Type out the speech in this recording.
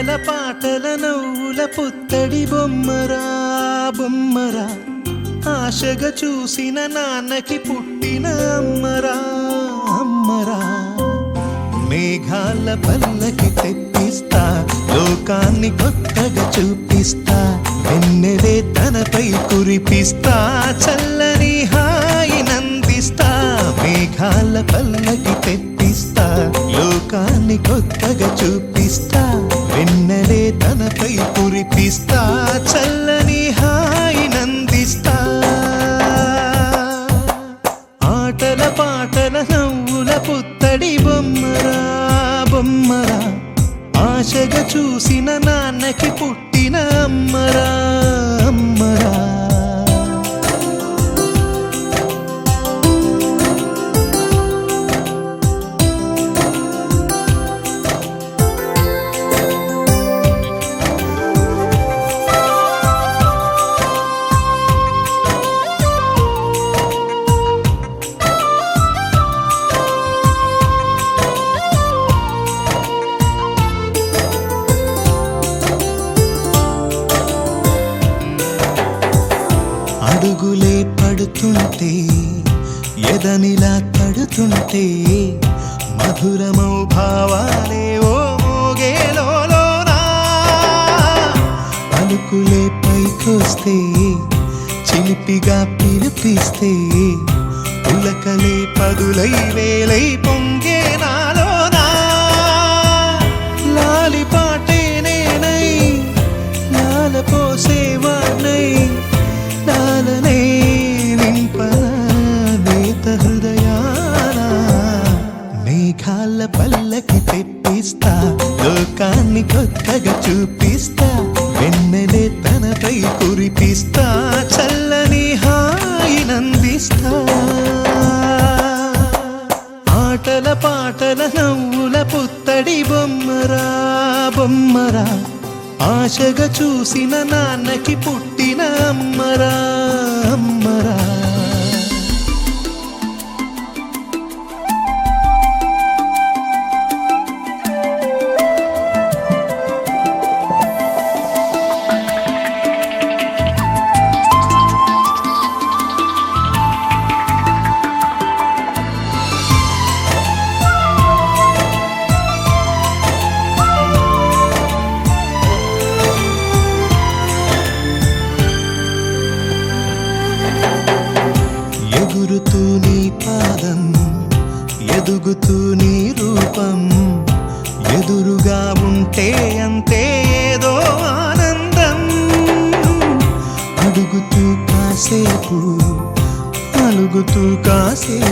ఆటల పాటల నవ్వుల పుత్తడి బొమ్మరా బొమ్మరా, ఆశగా చూసిన నాన్నకి పుట్టిన అమ్మరా అమ్మరా. మేఘాల పల్లకి తెప్పిస్తా, లోకాన్ని కొత్తగా చూపిస్తా, వెన్నెలే తనపై కురిపిస్తా, చల్లని హాయి నందిస్తా. మేఘాల పల్లకి తెప్పిస్తా, లోకాన్ని కొత్తగా చూపిస్తా, వెన్నెలే తనపై కురిపిస్తా, చల్లని హాయి నందిస్తా. ఆటల పాటల నవ్వుల పుత్తడి బొమ్మరా బొమ్మరా, ఆశగా చూసిన నాన్నకి పుట్టిన అమ్మరా అమ్మరా. అడుగులే పడుతుంటే, ఎదనిలా తడుతుంటే, మధురమౌ భావాలే ఓ మోగేలోనా. పలుకులే పైకొస్తే, చిలిపిగా పిలిపిస్తే, పులకలే పదులై వేలై పొంగే నాలోనా. లాలి పాటే నేనై, లాల పోసేవాణ్ణై, నాలనే నింపనా నేత హృదయాన. మేఘాల పల్లకి తెప్పిస్తా, లోకాన్ని కొత్తగా చూపిస్తా, వెన్నెలే తనపై కురిపిస్తా, చల్లని హాయి నందిస్తా. ఆటల పాటల నవ్వుల పుత్తడి బొమ్మరా బొమ్మరా, ఆశగా చూసిన నాన్నకి పుట్టిన అమ్మరా అమ్మరా. ఎగురుతూ నీ పాదం, ఎదుగుతూ నీ రూపం, ఎదురుగా ఉంటే అంతే ఏదో ఆనందం. అడుగుతూ కాసేపు, అలుగుతూ కాసేపు.